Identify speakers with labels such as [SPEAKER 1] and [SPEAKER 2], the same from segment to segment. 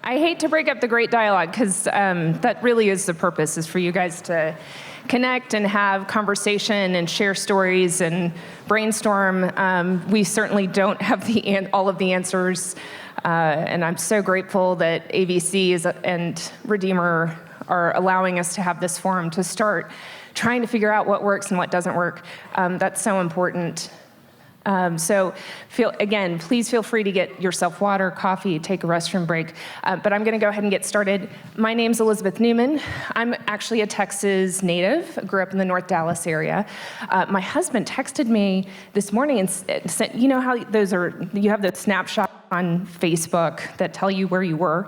[SPEAKER 1] I hate to break up the great dialogue because that really is the purpose, is for you guys to connect and have conversation and share stories and brainstorm. We certainly don't have all of the answers, and I'm so grateful that AVC and Redeemer are allowing us to have this forum to start trying to figure out what works and what doesn't work. That's so important. So please feel free to get yourself water, coffee, take a restroom break. But I'm going to go ahead and get started. My name's Elizabeth Neumann. I'm actually a Texas native. I grew up in the North Dallas area. My husband texted me this morning and said, you know how you have the snapshot on Facebook that tell you where you were?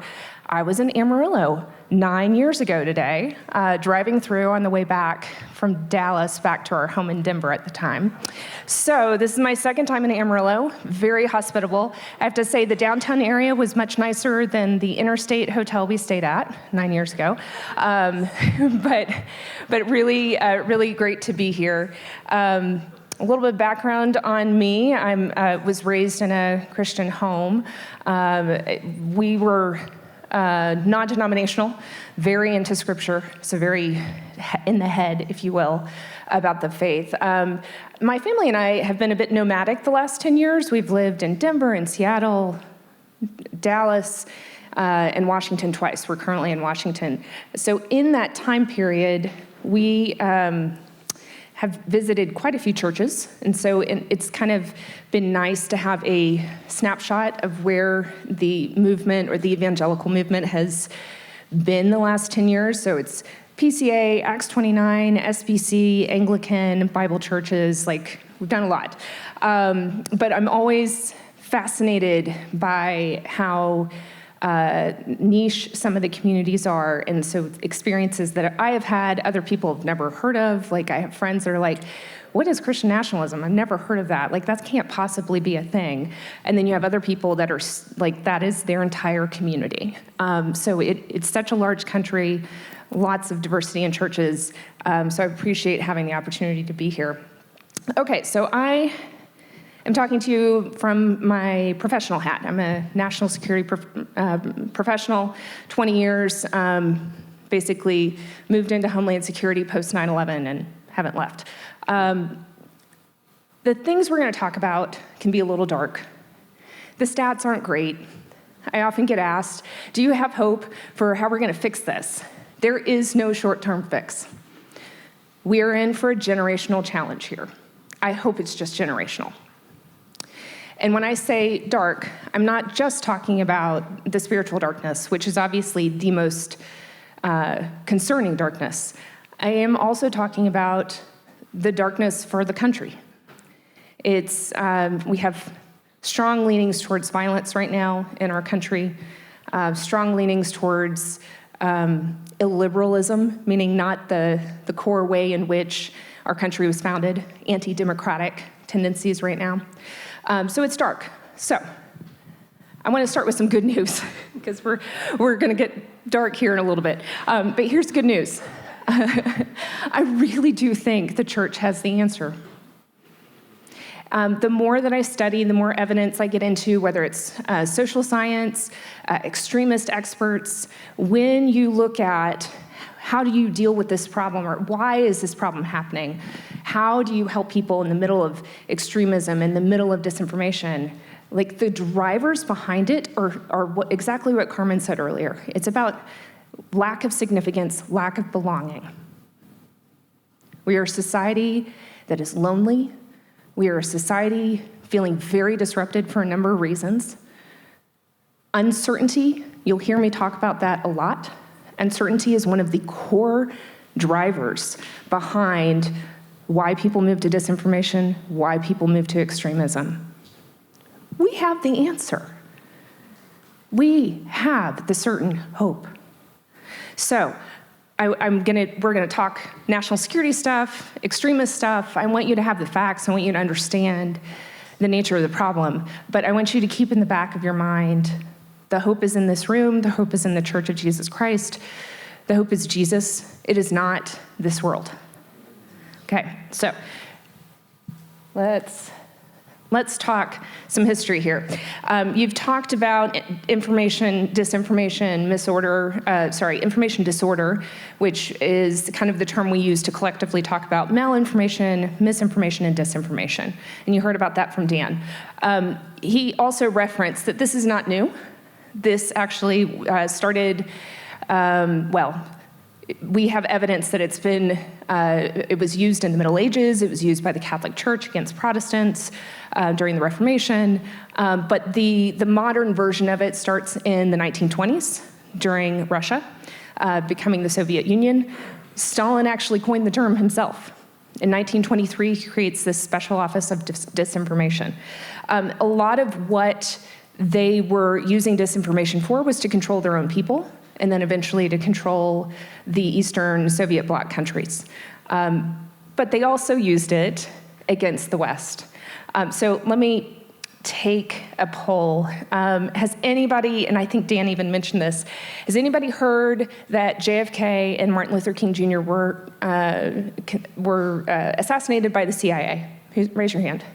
[SPEAKER 1] I was in Amarillo 9 years ago today, driving through on the way back from Dallas back to our home in Denver at the time. So this is my second time in Amarillo, very hospitable. I have to say the downtown area was much nicer than the interstate hotel we stayed at 9 years ago. But really, really great to be here. A little bit of background on me. I was raised in a Christian home. We were non-denominational, very into scripture, so very in the head, if you will, about the faith. My family and I have been a bit nomadic the last 10 years. We've lived in Denver and Seattle, Dallas, and Washington twice. We're currently in Washington. So in that time period, we have visited quite a few churches, and so it's kind of been nice to have a snapshot of where the movement or the evangelical movement has been the last 10 years. So it's PCA, Acts 29, SBC, Anglican, Bible churches, we've done a lot. But I'm always fascinated by how niche some of the communities are, and so experiences that I have had, other people have never heard of. I have friends that are like, what is Christian nationalism? I've never heard of that. That can't possibly be a thing. And then you have other people that are that is their entire community. So it's such a large country, lots of diversity in churches. So I appreciate having the opportunity to be here. Okay, so I'm talking to you from my professional hat. I'm a national security professional, 20 years, basically moved into Homeland Security post 9/11 and haven't left. The things we're going to talk about can be a little dark. The stats aren't great. I often get asked, do you have hope for how we're going to fix this? There is no short-term fix. We are in for a generational challenge here. I hope it's just generational. And when I say dark, I'm not just talking about the spiritual darkness, which is obviously the most concerning darkness. I am also talking about the darkness for the country. We have strong leanings towards violence right now in our country, strong leanings towards illiberalism, meaning not the core way in which our country was founded, anti-democratic tendencies right now. So it's dark. So I want to start with some good news because we're going to get dark here in a little bit. But here's good news. I really do think the church has the answer. The more that I study, the more evidence I get into, whether it's social science, extremist experts, when you look at how do you deal with this problem, or why is this problem happening? How do you help people in the middle of extremism, in the middle of disinformation? The drivers behind it are exactly what Carmen said earlier. It's about lack of significance, lack of belonging. We are a society that is lonely. We are a society feeling very disrupted for a number of reasons. Uncertainty, you'll hear me talk about that a lot. Uncertainty is one of the core drivers behind why people move to disinformation, why people move to extremism. We have the answer. We have the certain hope. So we're gonna talk national security stuff, extremist stuff. I want you to have the facts. I want you to understand the nature of the problem. But I want you to keep in the back of your mind, the hope is in this room. The hope is in the Church of Jesus Christ. The hope is Jesus. It is not this world. Okay, so let's let's talk some history here. You've talked about information disorder, which is kind of the term we use to collectively talk about malinformation, misinformation, and disinformation. And you heard about that from Dan. He also referenced that this is not new. This actually started, we have evidence that it was used in the Middle Ages, it was used by the Catholic Church against Protestants during the Reformation, but the modern version of it starts in the 1920s during Russia becoming the Soviet Union. Stalin actually coined the term himself. In 1923, he creates this special office of disinformation. A lot of what they were using disinformation for was to control their own people, and then eventually to control the Eastern Soviet bloc countries. But they also used it against the West. So let me take a poll. Has anybody, and I think Dan even mentioned this, has anybody heard that JFK and Martin Luther King Jr. were assassinated by the CIA? Raise your hand.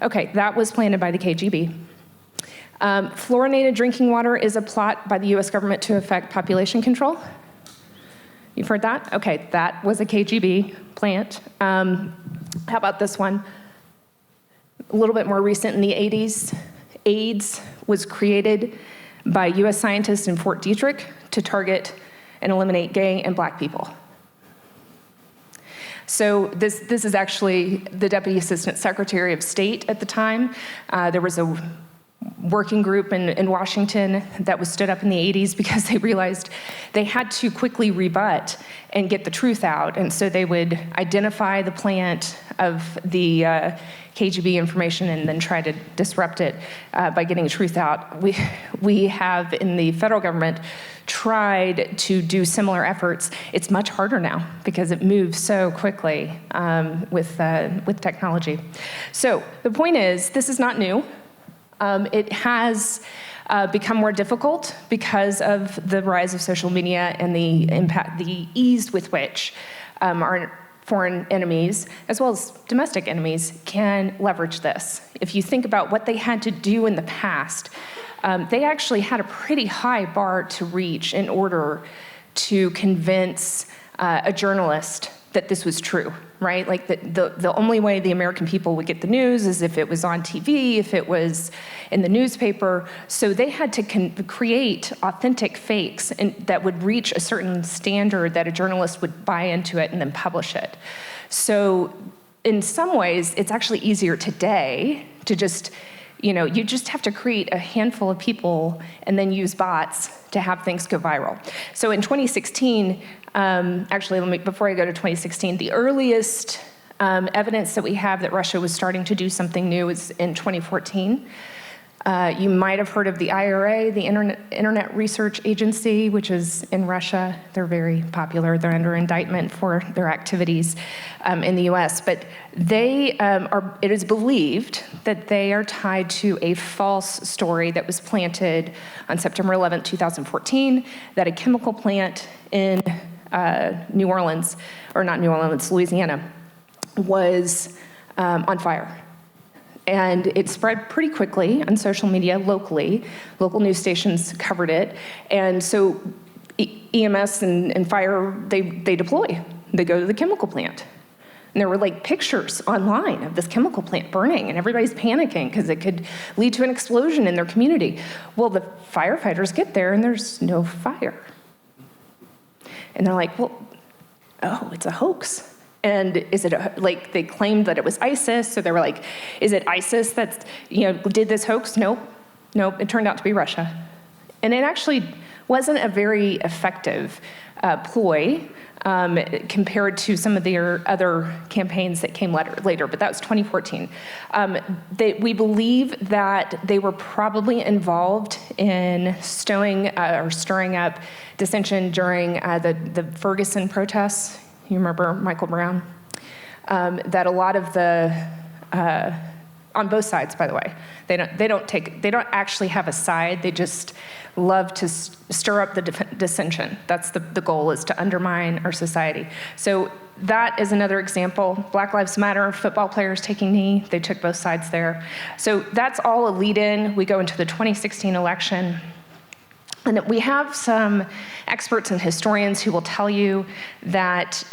[SPEAKER 1] Okay, that was planted by the KGB. Fluorinated drinking water is a plot by the US government to affect population control. You've heard that? Okay, that was a KGB plant. How about this one? A little bit more recent, in the 80s, AIDS was created by US scientists in Fort Detrick to target and eliminate gay and black people. So this is actually the Deputy Assistant Secretary of State at the time. There was a working group in Washington that was stood up in the 80s because they realized they had to quickly rebut and get the truth out. And so they would identify the plant of the KGB information and then try to disrupt it by getting truth out. We have in the federal government tried to do similar efforts. It's much harder now because it moves so quickly with technology. So the point is, this is not new. It has become more difficult because of the rise of social media and the impact, the ease with which our foreign enemies, as well as domestic enemies, can leverage this. If you think about what they had to do in the past, they actually had a pretty high bar to reach in order to convince a journalist that this was true, right? Like the only way the American people would get the news is if it was on TV, if it was in the newspaper. So they had to create authentic fakes that would reach a certain standard that a journalist would buy into it and then publish it. So in some ways, it's actually easier today to just, you just have to create a handful of people and then use bots to have things go viral. So in 2016, actually, before I go to 2016, the earliest evidence that we have that Russia was starting to do something new is in 2014. You might have heard of the IRA, the Internet Research Agency, which is in Russia. They're very popular. They're under indictment for their activities in the US. But it is believed that they are tied to a false story that was planted on September 11, 2014, that a chemical plant in New Orleans, or not New Orleans, Louisiana, was on fire. And it spread pretty quickly on social media locally. Local news stations covered it. And so EMS and fire, they deploy. They go to the chemical plant. And there were pictures online of this chemical plant burning, and everybody's panicking because it could lead to an explosion in their community. Well, the firefighters get there and there's no fire. And they're like, well, oh, it's a hoax. And is it they claimed that it was ISIS, so they were like, is it ISIS that did this hoax? Nope, it turned out to be Russia. And it actually wasn't a very effective ploy compared to some of their other campaigns that came later, but that was 2014. We believe that they were probably involved in stirring up dissension during the Ferguson protests. You remember Michael Brown? That a lot of on both sides, by the way, they don't actually have a side. They just love to stir up the dissension. That's the goal, is to undermine our society. So that is another example. Black Lives Matter, football players taking knee, they took both sides there. So that's all a lead in. We go into the 2016 election. And we have some experts and historians who will tell you that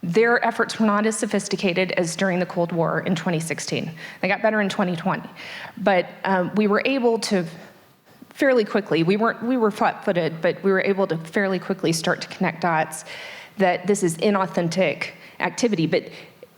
[SPEAKER 1] their efforts were not as sophisticated as during the Cold War in 2016. They got better in 2020. But we were able to fairly quickly, we were flat-footed, but we were able to fairly quickly start to connect dots that this is inauthentic activity. But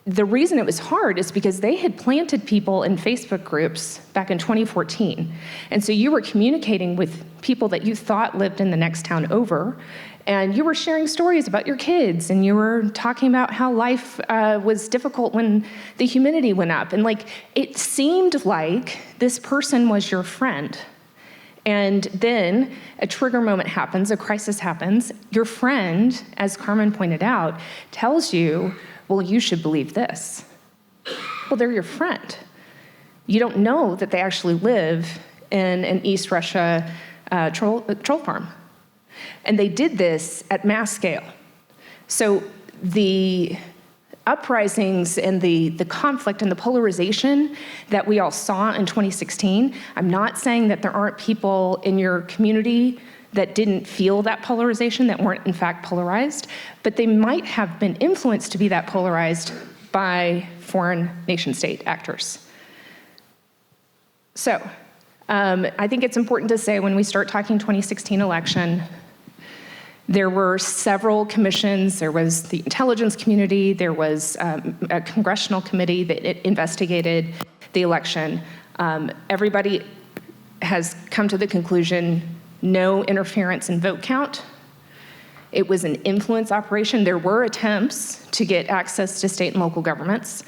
[SPEAKER 1] the reason it was hard is because they had planted people in Facebook groups back in 2014. And so you were communicating with people that you thought lived in the next town over, and you were sharing stories about your kids, and you were talking about how life was difficult when the humidity went up. And it seemed like this person was your friend. And then a trigger moment happens, a crisis happens. Your friend, as Carmen pointed out, tells you, well, you should believe this. Well, they're your friend. You don't know that they actually live in an East Russia troll farm. And they did this at mass scale. So the uprisings and the conflict and the polarization that we all saw in 2016, I'm not saying that there aren't people in your community that didn't feel that polarization, that weren't in fact polarized, but they might have been influenced to be that polarized by foreign nation-state actors. So I think it's important to say when we start talking 2016 election, there were several commissions. There was the intelligence community. There was a congressional committee that investigated the election. Everybody has come to the conclusion, no interference in vote count. It was an influence operation. There were attempts to get access to state and local governments,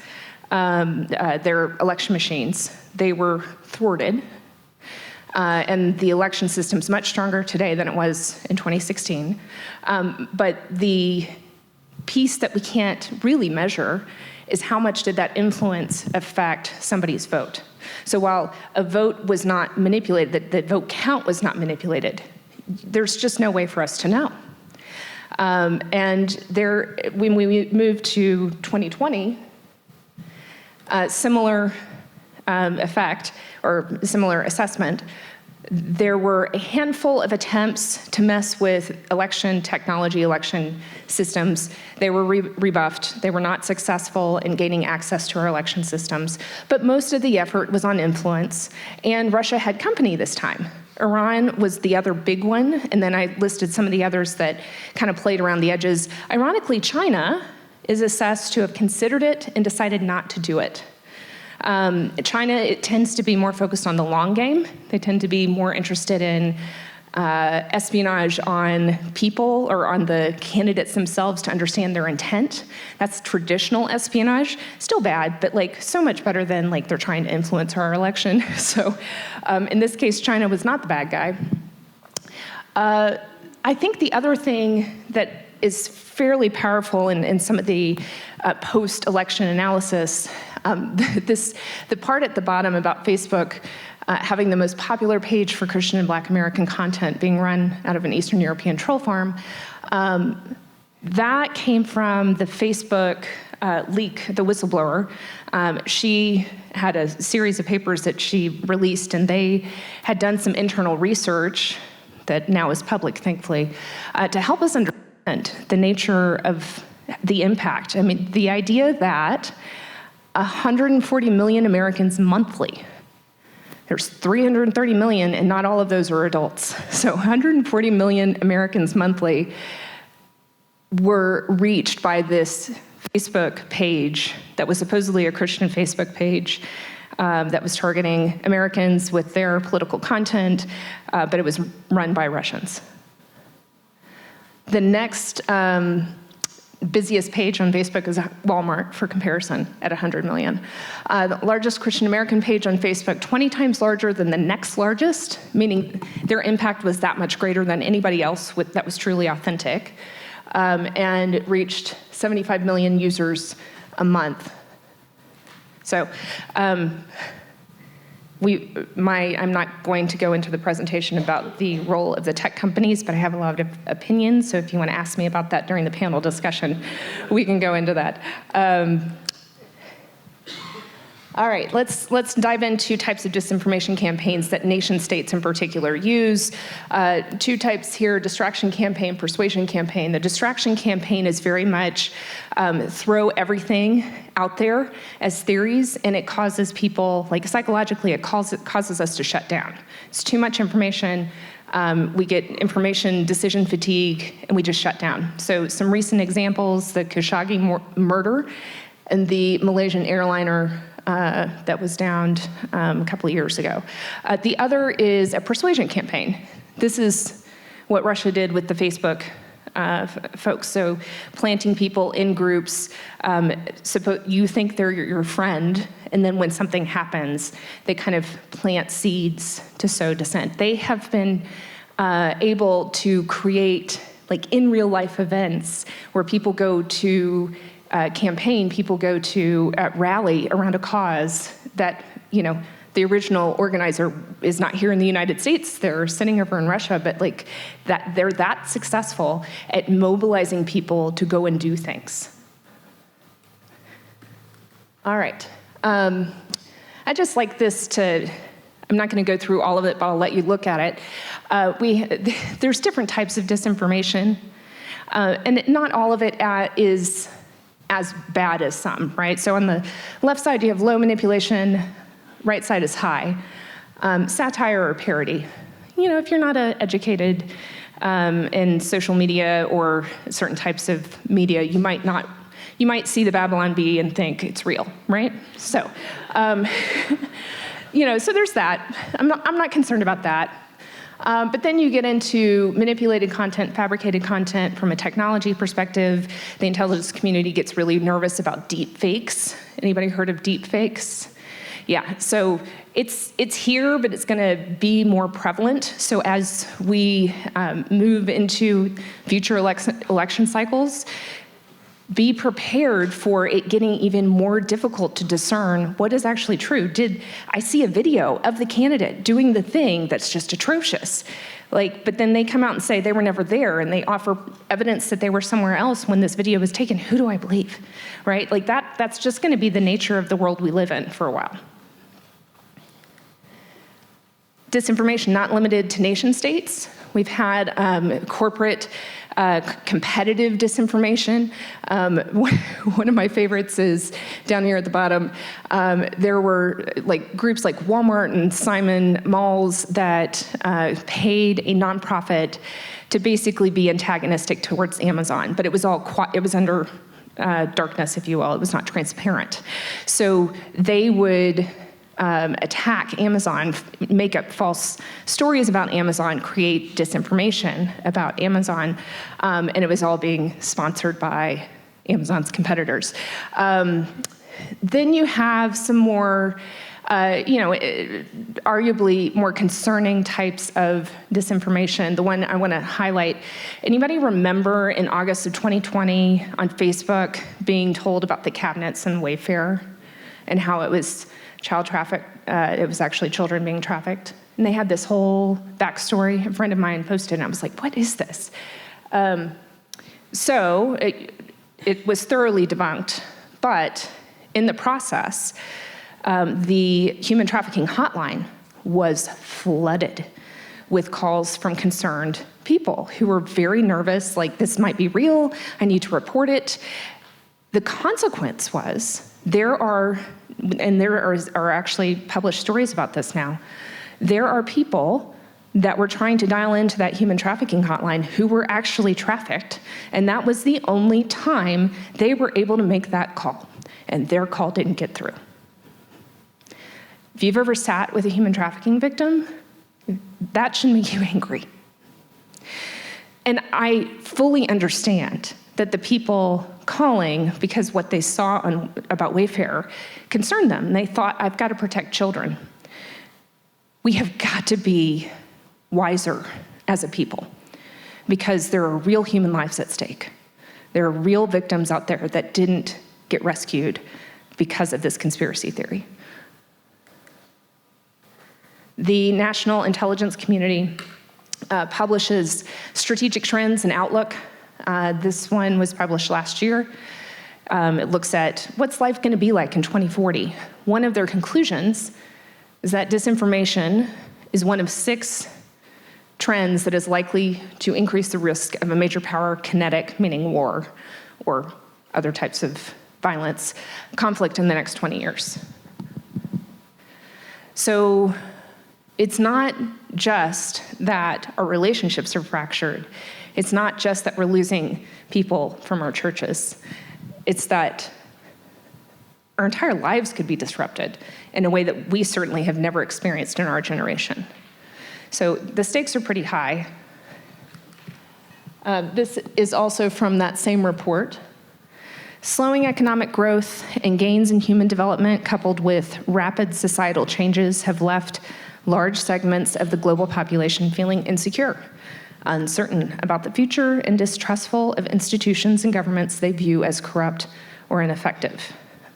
[SPEAKER 1] their election machines. They were thwarted. And the election system's much stronger today than it was in 2016. But the piece that we can't really measure is how much did that influence affect somebody's vote. So while a vote was not manipulated, the vote count was not manipulated, there's just no way for us to know. And when we moved to 2020, similar effect or similar assessment, there were a handful of attempts to mess with election technology, election systems. They were rebuffed. They were not successful in gaining access to our election systems. But most of the effort was on influence, and Russia had company this time. Iran was the other big one, and then I listed some of the others that kind of played around the edges. Ironically, China is assessed to have considered it and decided not to do it. China, it tends to be more focused on the long game. They tend to be more interested in espionage on people or on the candidates themselves to understand their intent. That's traditional espionage. Still bad, but so much better than they're trying to influence our election. So in this case, China was not the bad guy. I think the other thing that is fairly powerful in some of the post-election analysis, the part at the bottom about Facebook having the most popular page for Christian and Black American content being run out of an Eastern European troll farm, that came from the Facebook leak, the whistleblower. She had a series of papers that she released, and they had done some internal research that now is public, thankfully, to help us understand the nature of the impact. I mean, the idea that 140 million Americans monthly, there's 330 million, and not all of those are adults. So 140 million Americans monthly were reached by this Facebook page that was supposedly a Christian Facebook page that was targeting Americans with their political content, but it was run by Russians. The next busiest page on Facebook is Walmart, for comparison, at 100 million. The largest Christian American page on Facebook, 20 times larger than the next largest, meaning their impact was that much greater than anybody else that was truly authentic, and it reached 75 million users a month. So I'm not going to go into the presentation about the role of the tech companies, but I have a lot of opinions, so if you want to ask me about that during the panel discussion, we can go into that. All right, let's dive into types of disinformation campaigns that nation states in particular use. Two types here, distraction campaign, persuasion campaign. The distraction campaign is very much throw everything out there as theories, and it causes people, like psychologically, it causes us to shut down. It's too much information. We get information decision fatigue, and we just shut down. So some recent examples, the Khashoggi murder and the Malaysian airliner that was downed a couple of years ago. The other is a persuasion campaign. This is what Russia did with the Facebook folks. So planting people in groups, you think they're your friend, and then when something happens, they kind of plant seeds to sow dissent. They have been able to create, like in real life events, where people go to campaign, people go to rally around a cause that, the original organizer is not here in the United States, they're sitting over in Russia, but like that, they're that successful at mobilizing people to go and do things. All right. I just like this I'm not going to go through all of it, but I'll let you look at it. There's different types of disinformation, and not all of it is as bad as some, right? So on the left side, you have low manipulation, right side is high. Satire or parody. If you're not educated in social media or certain types of media, you might see the Babylon Bee and think it's real, right? So, so there's that. I'm not concerned about that. But then you get into manipulated content, fabricated content from a technology perspective. The intelligence community gets really nervous about deep fakes. Anybody heard of deep fakes? Yeah, so it's here, but it's gonna be more prevalent. So as we move into future election cycles, be prepared for it getting even more difficult to discern what is actually true. Did I see a video of the candidate doing the thing that's just atrocious? But then they come out and say they were never there, and they offer evidence that they were somewhere else when this video was taken. Who do I believe, right? That's just gonna be the nature of the world we live in for a while. Disinformation not limited to nation states. We've had corporate competitive disinformation. One of my favorites is down here at the bottom. There were groups like Walmart and Simon Malls that paid a nonprofit to basically be antagonistic towards Amazon, but it was under darkness, if you will. It was not transparent. So they would attack Amazon, make up false stories about Amazon, create disinformation about Amazon, and it was all being sponsored by Amazon's competitors. Then you have some more, arguably more concerning types of disinformation. The one I want to highlight, anybody remember in August of 2020 on Facebook being told about the cabinets and Wayfair and how it was child trafficked, it was actually children being trafficked. And they had this whole backstory. A friend of mine posted, and I was like, what is this? So it was thoroughly debunked, but in the process, the human trafficking hotline was flooded with calls from concerned people who were very nervous, like, this might be real, I need to report it. The consequence was, there are actually published stories about this now. There are people that were trying to dial into that human trafficking hotline who were actually trafficked, and that was the only time they were able to make that call, and their call didn't get through. If you've ever sat with a human trafficking victim, that should make you angry. And I fully understand that the people calling, because what they saw about Wayfair concerned them. They thought, I've got to protect children. We have got to be wiser as a people, because there are real human lives at stake. There are real victims out there that didn't get rescued because of this conspiracy theory. The national intelligence community publishes strategic trends and outlook. This one was published last year. It looks at what's life going to be like in 2040. One of their conclusions is that disinformation is one of 6 trends that is likely to increase the risk of a major power kinetic, meaning war or other types of violence, conflict in the next 20 years. So it's not just that our relationships are fractured. It's not just that we're losing people from our churches. It's that our entire lives could be disrupted in a way that we certainly have never experienced in our generation. So the stakes are pretty high. This is also from that same report. Slowing economic growth and gains in human development coupled with rapid societal changes have left large segments of the global population feeling insecure, uncertain about the future, and distrustful of institutions and governments they view as corrupt or ineffective.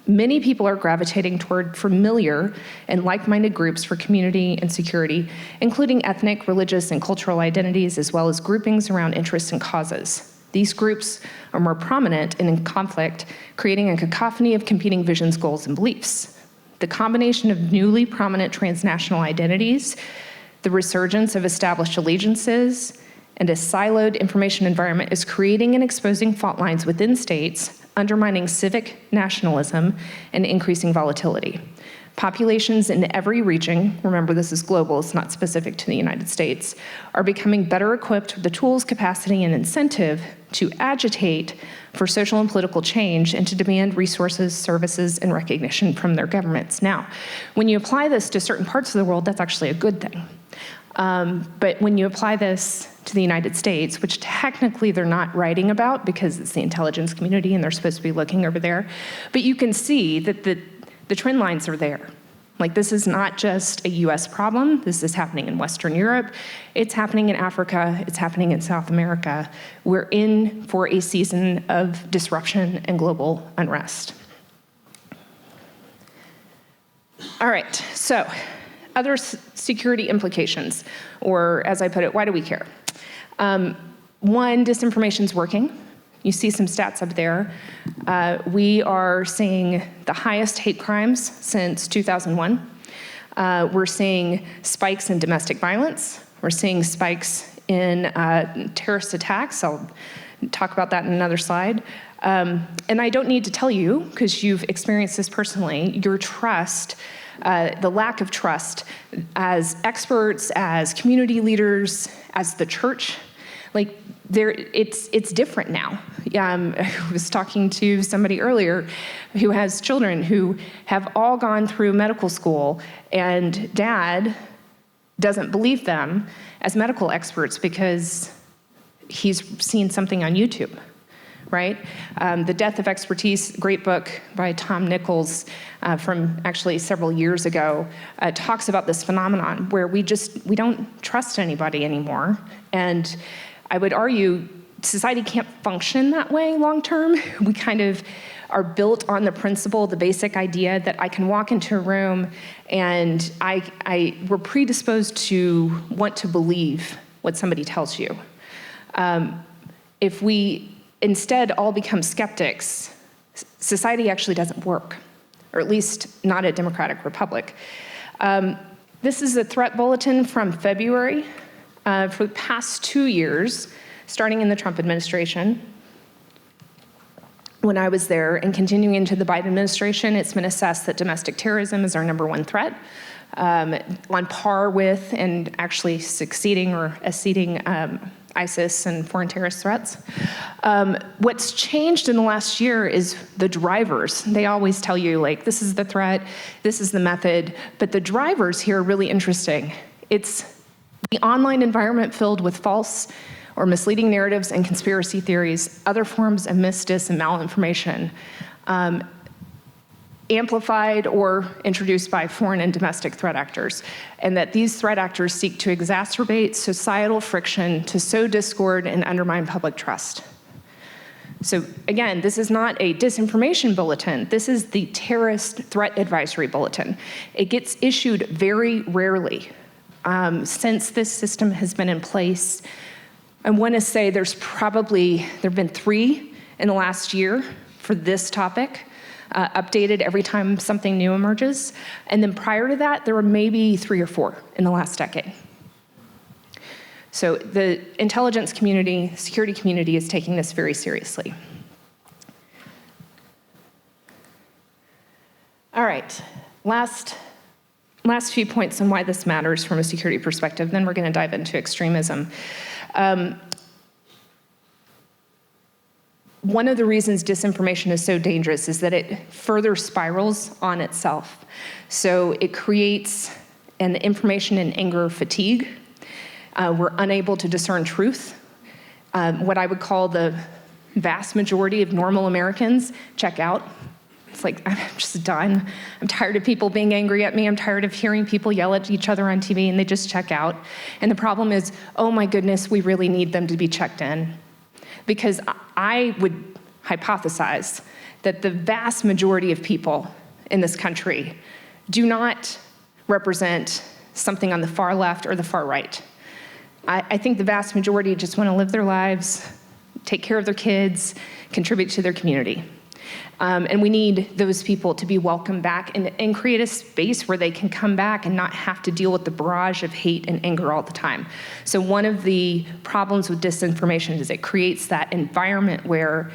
[SPEAKER 1] Many people are gravitating toward familiar and like-minded groups for community and security, including ethnic, religious, and cultural identities, as well as groupings around interests and causes. These groups are more prominent and in conflict, creating a cacophony of competing visions, goals, and beliefs. The combination of newly prominent transnational identities, the resurgence of established allegiances, and a siloed information environment is creating and exposing fault lines within states, undermining civic nationalism and increasing volatility. Populations in every region, remember this is global, it's not specific to the United States, are becoming better equipped with the tools, capacity, and incentive to agitate for social and political change and to demand resources, services, and recognition from their governments. Now, when you apply this to certain parts of the world, that's actually a good thing. But when you apply this to the United States, which technically they're not writing about because it's the intelligence community and they're supposed to be looking over there, but you can see that the trend lines are there. Like, this is not just a US problem, this is happening in Western Europe, it's happening in Africa, it's happening in South America. We're in for a season of disruption and global unrest. All right, so other security implications, or as I put it, why do we care? One, disinformation's working. You see some stats up there. We are seeing the highest hate crimes since 2001. We're seeing spikes in domestic violence. We're seeing spikes in terrorist attacks. I'll talk about that in another slide. And I don't need to tell you, because you've experienced this personally, your trust, the lack of trust as experts, as community leaders, as the church, like, it's different now. I was talking to somebody earlier who has children who have all gone through medical school, and dad doesn't believe them as medical experts because he's seen something on YouTube, right? The Death of Expertise, great book by Tom Nichols from actually several years ago, talks about this phenomenon where we don't trust anybody anymore. And I would argue society can't function that way long term. We kind of are built on the principle, the basic idea that I can walk into a room and we're predisposed to want to believe what somebody tells you. If we instead all become skeptics, society actually doesn't work, or at least not a democratic republic. This is a threat bulletin from February. For the past 2 years, starting in the Trump administration, when I was there, and continuing into the Biden administration, it's been assessed that domestic terrorism is our #1 threat, on par with and actually succeeding or exceeding ISIS and foreign terrorist threats. What's changed in the last year is the drivers. They always tell you, like, this is the threat, this is the method, but the drivers here are really interesting. It's the online environment filled with false or misleading narratives and conspiracy theories, other forms of dis, and malinformation, amplified or introduced by foreign and domestic threat actors, and that these threat actors seek to exacerbate societal friction to sow discord and undermine public trust. So again, this is not a disinformation bulletin. This is the terrorist threat advisory bulletin. It gets issued very rarely. since this system has been in place. I want to say there have been 3 in the last year for this topic, updated every time something new emerges. And then prior to that, there were maybe 3 or 4 in the last decade. So the intelligence community, security community is taking this very seriously. All right, last few points on why this matters from a security perspective, then we're going to dive into extremism. One of the reasons disinformation is so dangerous is that it further spirals on itself. So it creates an information and anger fatigue. We're unable to discern truth. What I would call the vast majority of normal Americans check out. It's like, I'm just done. I'm tired of people being angry at me. I'm tired of hearing people yell at each other on TV, and they just check out. And the problem is, oh my goodness, we really need them to be checked in. Because I would hypothesize that the vast majority of people in this country do not represent something on the far left or the far right. I think the vast majority just want to live their lives, take care of their kids, contribute to their community. And we need those people to be welcomed back and create a space where they can come back and not have to deal with the barrage of hate and anger all the time. So one of the problems with disinformation is it creates that environment where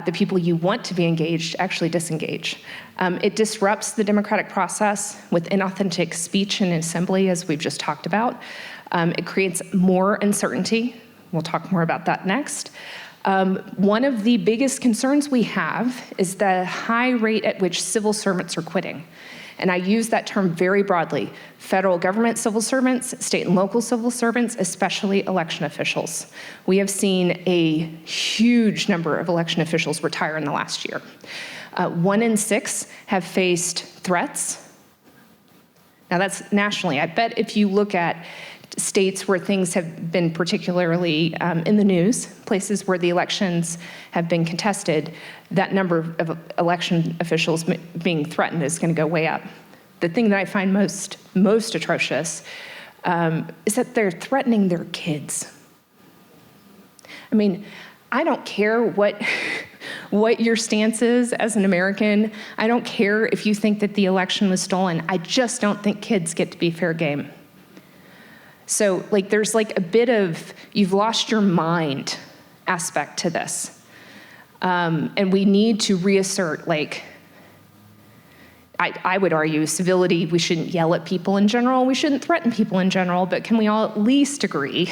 [SPEAKER 1] the people you want to be engaged actually disengage. It disrupts the democratic process with inauthentic speech and assembly, as we've just talked about. It creates more uncertainty. We'll talk more about that next. One of the biggest concerns we have is the high rate at which civil servants are quitting. And I use that term very broadly. Federal government civil servants, state and local civil servants, especially election officials. We have seen a huge number of election officials retire in the last year. 1 in 6 have faced threats. Now that's nationally. I bet if you look at states where things have been particularly in the news, places where the elections have been contested, that number of election officials being threatened is going to go way up. The thing that I find most atrocious is that they're threatening their kids. I mean, I don't care what your stance is as an American. I don't care if you think that the election was stolen. I just don't think kids get to be fair game. So there's a bit of you've lost your mind aspect to this. And we need to reassert, I would argue, civility. We shouldn't yell at people in general. We shouldn't threaten people in general, but can we all at least agree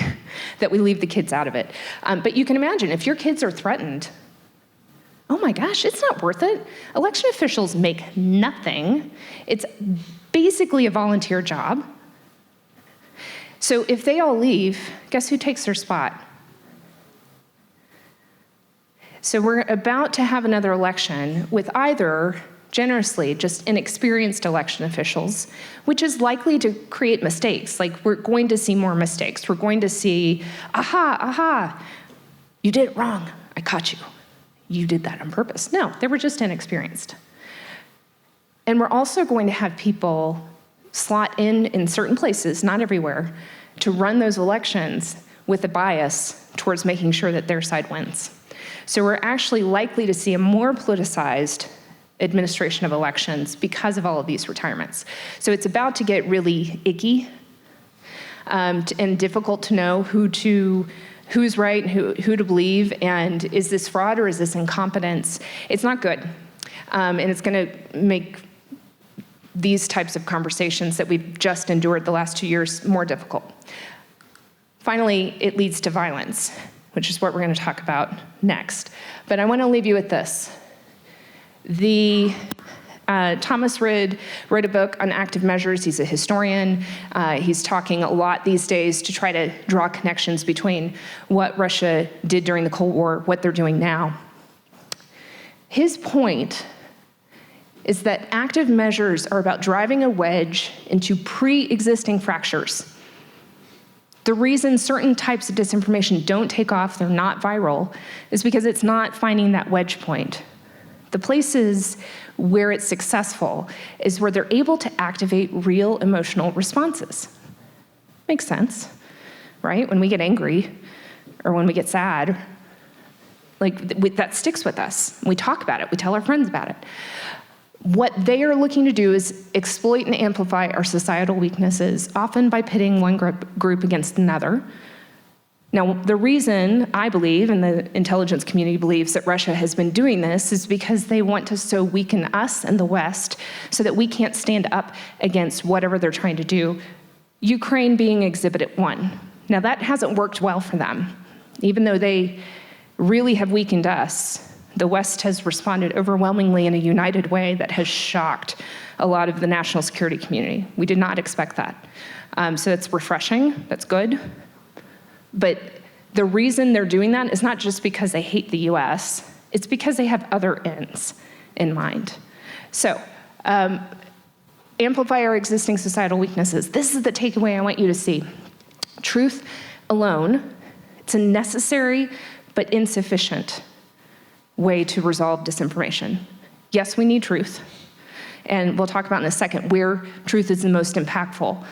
[SPEAKER 1] that we leave the kids out of it? But you can imagine, if your kids are threatened, oh my gosh, it's not worth it. Election officials make nothing. It's basically a volunteer job. So if they all leave, guess who takes their spot? So we're about to have another election with either, generously, just inexperienced election officials, which is likely to create mistakes. We're going to see more mistakes. We're going to see, aha, you did it wrong. I caught you. You did that on purpose. No, they were just inexperienced. And we're also going to have people slot in certain places, not everywhere, to run those elections with a bias towards making sure that their side wins. So we're actually likely to see a more politicized administration of elections because of all of these retirements. So it's about to get really icky and difficult to know who's right and who to believe, and is this fraud or is this incompetence? It's not good, and it's going to make these types of conversations that we've just endured the last 2 years more difficult. Finally, it leads to violence, which is what we're going to talk about next. But I want to leave you with this. Thomas Rid wrote a book on active measures. He's a historian. He's talking a lot these days to try to draw connections between what Russia did during the Cold War, what they're doing now. His point is that active measures are about driving a wedge into pre-existing fractures. The reason certain types of disinformation don't take off, they're not viral, is because it's not finding that wedge point. The places where it's successful is where they're able to activate real emotional responses. Makes sense, right? When we get angry or when we get sad, that sticks with us. We talk about it. We tell our friends about it. What they are looking to do is exploit and amplify our societal weaknesses, often by pitting one group against another. Now, the reason I believe, and the intelligence community believes, that Russia has been doing this is because they want to so weaken us and the West so that we can't stand up against whatever they're trying to do. Ukraine being Exhibit 1. Now, that hasn't worked well for them. Even though they really have weakened us, the West has responded overwhelmingly in a united way that has shocked a lot of the national security community. We did not expect that. So it's refreshing, that's good. But the reason they're doing that is not just because they hate the US, it's because they have other ends in mind. So, amplify our existing societal weaknesses. This is the takeaway I want you to see. Truth alone, it's a necessary but insufficient way to resolve disinformation. Yes, we need truth, and we'll talk about in a second where truth is the most impactful.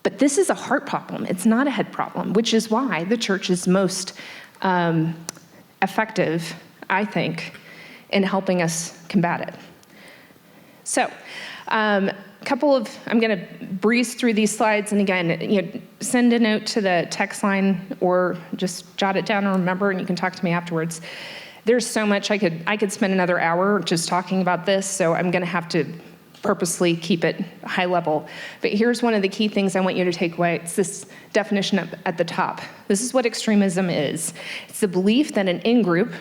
[SPEAKER 1] But this is a heart problem. It's not a head problem, which is why the church is most effective, I think, in helping us combat it. So, I'm going to breeze through these slides, and again, send a note to the text line or just jot it down and remember, and you can talk to me afterwards. There's so much I could spend another hour just talking about this, so I'm going to have to purposely keep it high level. But here's one of the key things I want you to take away. It's this definition up at the top. This is what extremism is. It's the belief that an in-group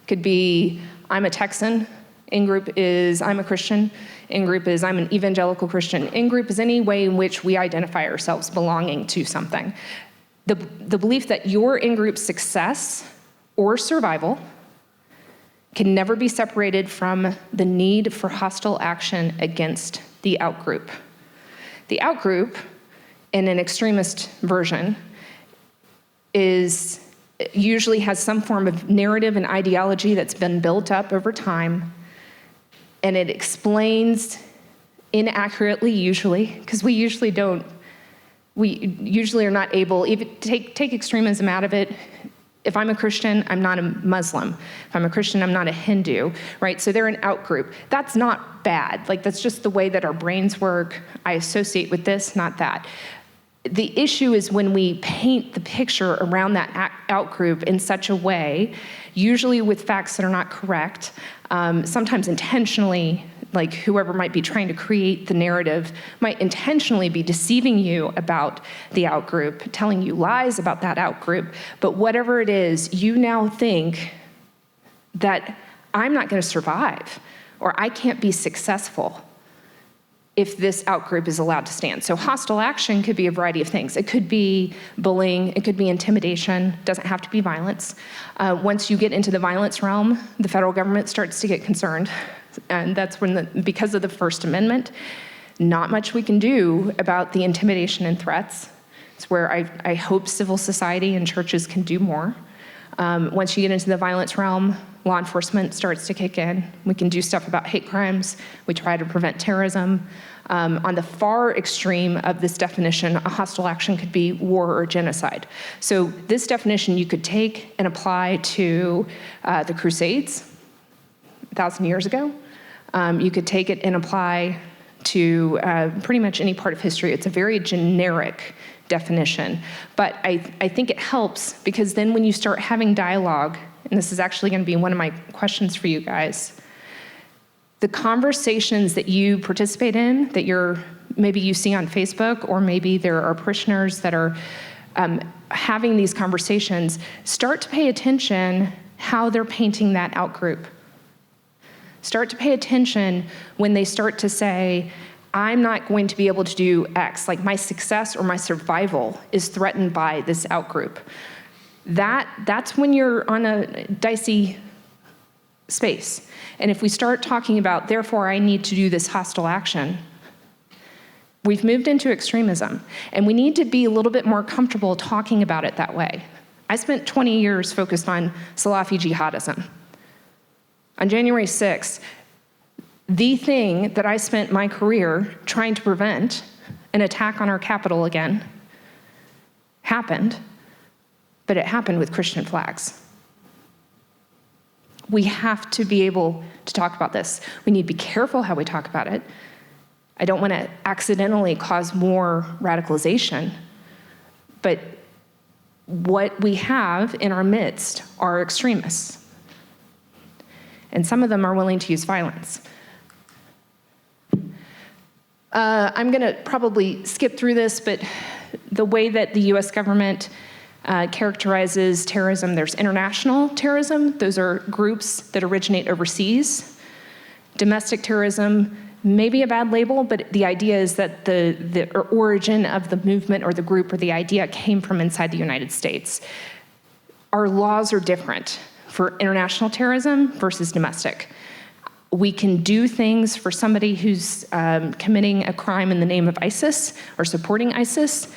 [SPEAKER 1] could be, I'm a Texan. In-group is, I'm a Christian. In-group is, I'm an evangelical Christian. In-group is any way in which we identify ourselves belonging to something. The belief that your in-group success or survival can never be separated from the need for hostile action against the outgroup. The outgroup, in an extremist version, usually has some form of narrative and ideology that's been built up over time, and it explains inaccurately, usually, because we usually are not able, even take extremism out of it. If I'm a Christian, I'm not a Muslim. If I'm a Christian, I'm not a Hindu, right? So they're an outgroup. That's not bad. That's just the way that our brains work. I associate with this, not that. The issue is when we paint the picture around that outgroup in such a way, usually with facts that are not correct, sometimes intentionally, whoever might be trying to create the narrative might intentionally be deceiving you about the outgroup, telling you lies about that outgroup. But whatever it is, you now think that I'm not going to survive, or I can't be successful if this outgroup is allowed to stand. So hostile action could be a variety of things. It could be bullying, it could be intimidation, doesn't have to be violence. Once you get into the violence realm, the federal government starts to get concerned. And that's when, because of the First Amendment, not much we can do about the intimidation and threats. It's where I hope civil society and churches can do more. Once you get into the violence realm, law enforcement starts to kick in. We can do stuff about hate crimes. We try to prevent terrorism. On the far extreme of this definition, a hostile action could be war or genocide. So this definition you could take and apply to the Crusades 1,000 years ago. You could take it and apply to pretty much any part of history. It's a very generic definition. But I think it helps because then when you start having dialogue, and this is actually going to be one of my questions for you guys, the conversations that you participate in, that maybe you see on Facebook, or maybe there are parishioners that are having these conversations, start to pay attention how they're painting that outgroup. Start to pay attention when they start to say, I'm not going to be able to do X, like my success or my survival is threatened by this outgroup. That's when you're on a dicey space. And if we start talking about, therefore I need to do this hostile action, we've moved into extremism. And we need to be a little bit more comfortable talking about it that way. I spent 20 years focused on Salafi jihadism. On January 6th, the thing that I spent my career trying to prevent an attack on our Capitol again happened, but it happened with Christian flags. We have to be able to talk about this. We need to be careful how we talk about it. I don't want to accidentally cause more radicalization, but what we have in our midst are extremists. And some of them are willing to use violence. I'm going to probably skip through this, but the way that the US government characterizes terrorism, there's international terrorism. Those are groups that originate overseas. Domestic terrorism may be a bad label, but the idea is that the origin of the movement or the group or the idea came from inside the United States. Our laws are different for international terrorism versus domestic. We can do things for somebody who's committing a crime in the name of ISIS or supporting ISIS.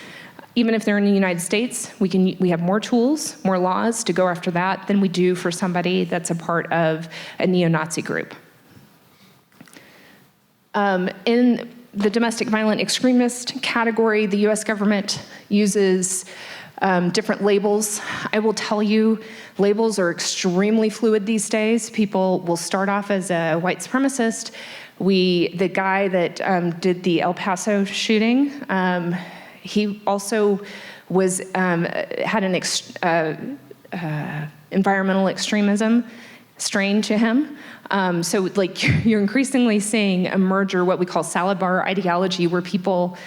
[SPEAKER 1] Even if they're in the United States, we have more tools, more laws to go after that than we do for somebody that's a part of a neo-Nazi group. In the domestic violent extremist category, the US government uses different labels. I will tell you, labels are extremely fluid these days. People will start off as a white supremacist. The guy that did the El Paso shooting, he also was had an environmental extremism strain to him. So like you're increasingly seeing a merger, what we call salad bar ideology, where people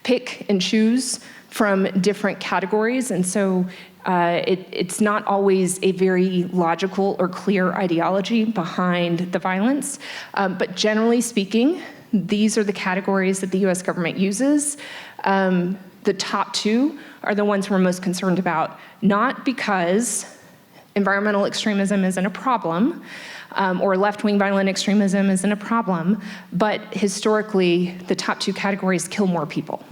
[SPEAKER 1] pick and choose from different categories. And so it's not always a very logical or clear ideology behind the violence. But generally speaking, these are the categories that the US government uses. The top two are the ones we're most concerned about, not because environmental extremism isn't a problem, or left-wing violent extremism isn't a problem, but historically, the top two categories kill more people.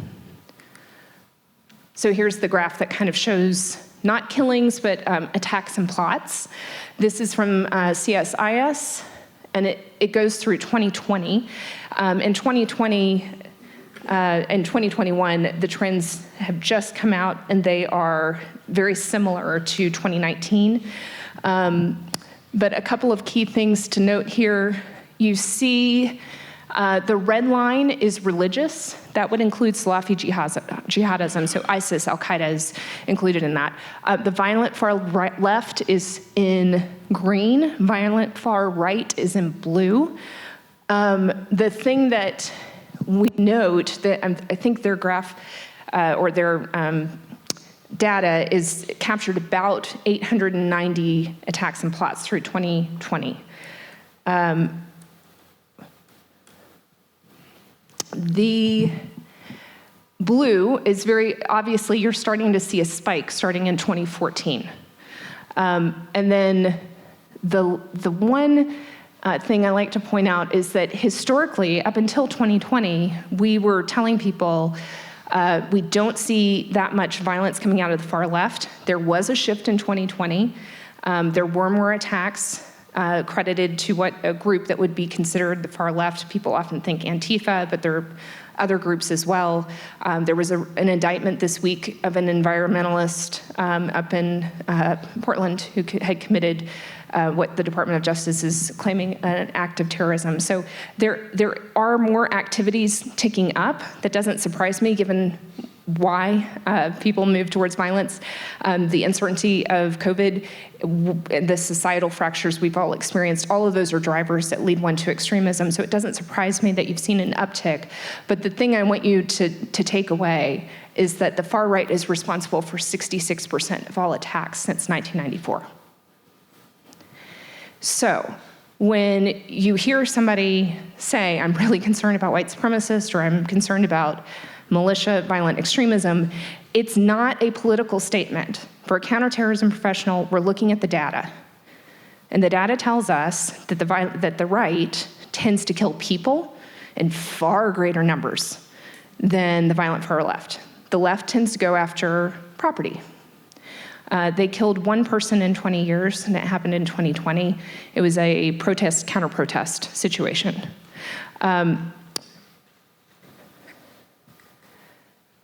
[SPEAKER 1] So here's the graph that kind of shows not killings, but attacks and plots. This is from CSIS, and it goes through 2020. In 2020 and 2021, the trends have just come out, and they are very similar to 2019. But a couple of key things to note here. You see the red line is religious. That would include Salafi jihadism, so ISIS, Al-Qaeda is included in that. The violent far left is in green. Violent far right is in blue. The thing that we note that I think their graph or their data is captured about 890 attacks and plots through 2020. The blue is very obviously, you're starting to see a spike starting in 2014. And then the one thing I like to point out is that historically, up until 2020, we were telling people we don't see that much violence coming out of the far left. There was a shift in 2020. There were more attacks credited to what a group that would be considered the far left. People often think Antifa, but there are other groups as well. There was an indictment this week of an environmentalist up in Portland who had committed what the Department of Justice is claiming an act of terrorism. So there are more activities ticking up. That doesn't surprise me given why people move towards violence. The uncertainty of COVID, the societal fractures we've all experienced, all of those are drivers that lead one to extremism. So it doesn't surprise me that you've seen an uptick. But the thing I want you to take away is that the far right is responsible for 66% of all attacks since 1994. So when you hear somebody say, I'm really concerned about white supremacists, or I'm concerned about militia violent extremism, it's not a political statement. For a counterterrorism professional, we're looking at the data. And the data tells us that the right tends to kill people in far greater numbers than the violent far left. The left tends to go after property. They killed one person in 20 years, and it happened in 2020. It was a protest, counter-protest situation.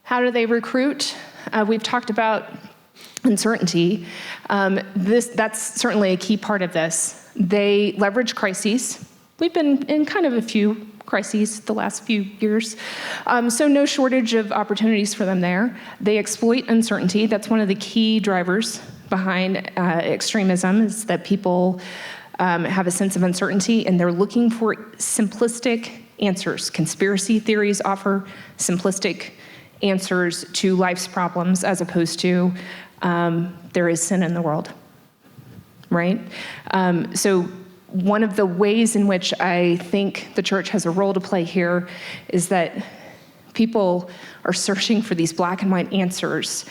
[SPEAKER 1] How do they recruit? We've talked about uncertainty. That's certainly a key part of this. They leverage crises. We've been in kind of a few crises the last few years, so no shortage of opportunities for them there. They exploit uncertainty. That's one of the key drivers behind extremism, is that people have a sense of uncertainty and they're looking for simplistic answers. Conspiracy theories offer simplistic answers to life's problems as opposed to there is sin in the world, right? So one of the ways in which I think the church has a role to play here is that people are searching for these black and white answers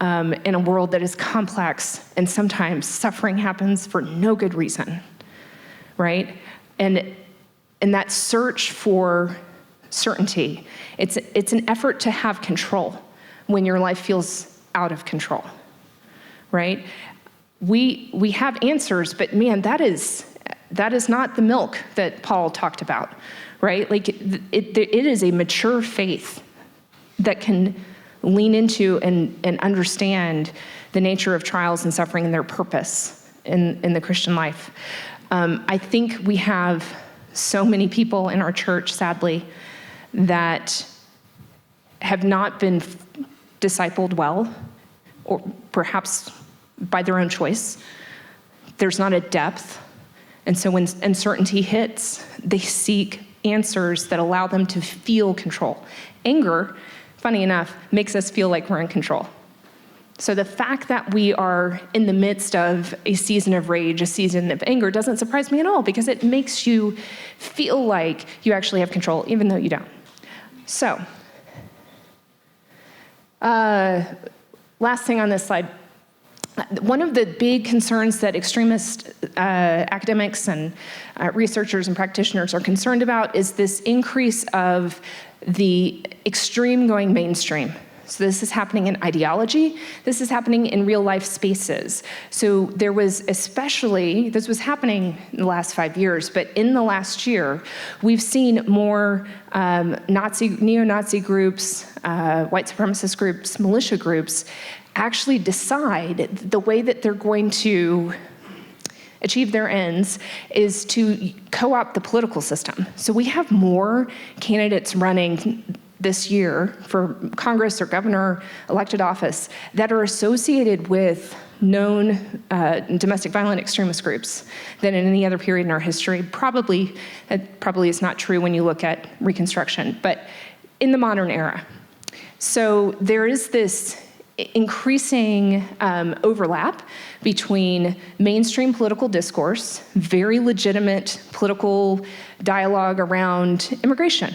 [SPEAKER 1] in a world that is complex, and sometimes suffering happens for no good reason, right? And that search for certainty, it's an effort to have control when your life feels out of control, right? We have answers, but man, that is not the milk that Paul talked about, right? Like it is a mature faith that can lean into and understand the nature of trials and suffering and their purpose in the Christian life. I think we have so many people in our church, sadly, that have not been discipled well, or perhaps by their own choice. There's not a depth. And so when uncertainty hits, they seek answers that allow them to feel control. Anger, funny enough, makes us feel like we're in control. So the fact that we are in the midst of a season of rage, a season of anger, doesn't surprise me at all, because it makes you feel like you actually have control, even though you don't. So, last thing on this slide. One of the big concerns that extremist academics and researchers and practitioners are concerned about is this increase of the extreme going mainstream. So this is happening in ideology. This is happening in real life spaces. So there was this was happening in the last 5 years, but in the last year, we've seen more neo-Nazi groups, white supremacist groups, militia groups, actually decide the way that they're going to achieve their ends is to co-opt the political system. So we have more candidates running this year for Congress or governor elected office that are associated with known domestic violent extremist groups than in any other period in our history. That probably is not true when you look at Reconstruction, but in the modern era. So there is this increasing overlap between mainstream political discourse, very legitimate political dialogue around immigration,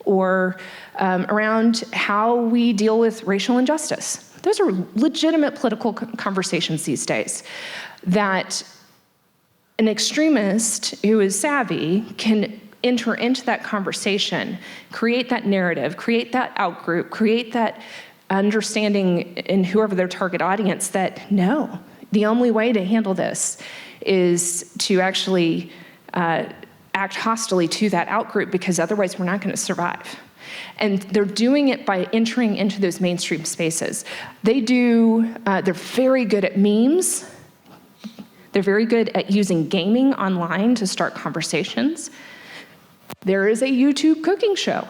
[SPEAKER 1] or around how we deal with racial injustice. Those are legitimate political conversations these days that an extremist who is savvy can enter into that conversation, create that narrative, create that outgroup, create that understanding in whoever their target audience that no, the only way to handle this is to actually act hostilely to that outgroup, because otherwise we're not going to survive. And they're doing it by entering into those mainstream spaces. They're very good at memes. They're very good at using gaming online to start conversations. There is a YouTube cooking show.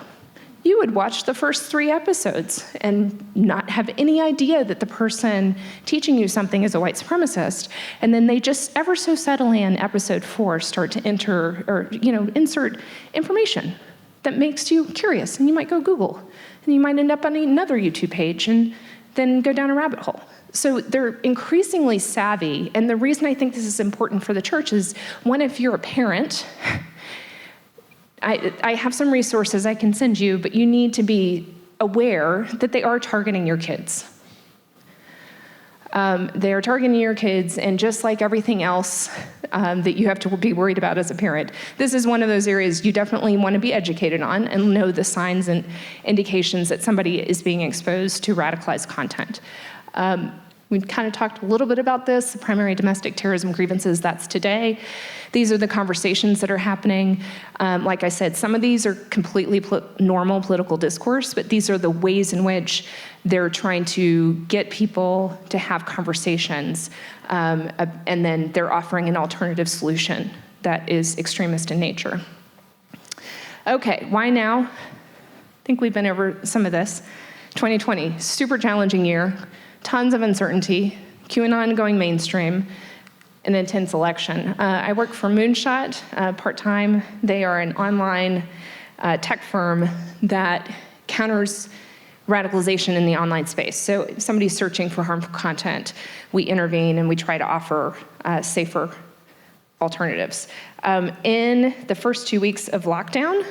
[SPEAKER 1] You would watch the first 3 episodes and not have any idea that the person teaching you something is a white supremacist. And then they just ever so subtly in episode 4 start to insert information that makes you curious. And you might go Google. And you might end up on another YouTube page and then go down a rabbit hole. So they're increasingly savvy. And the reason I think this is important for the church is, one, if you're a parent, I have some resources I can send you, but you need to be aware that they are targeting your kids. They are targeting your kids, and just like everything else that you have to be worried about as a parent, this is one of those areas you definitely want to be educated on and know the signs and indications that somebody is being exposed to radicalized content. We kind of talked a little bit about this, the primary domestic terrorism grievances, that's today. These are the conversations that are happening. Like I said, some of these are completely normal political discourse, but these are the ways in which they're trying to get people to have conversations, and then they're offering an alternative solution that is extremist in nature. Okay, why now? I think we've been over some of this. 2020, super challenging year. Tons of uncertainty, QAnon going mainstream, an intense election. I work for Moonshot part-time. They are an online tech firm that counters radicalization in the online space. So if somebody's searching for harmful content, we intervene and we try to offer safer alternatives. In the first 2 weeks of lockdown,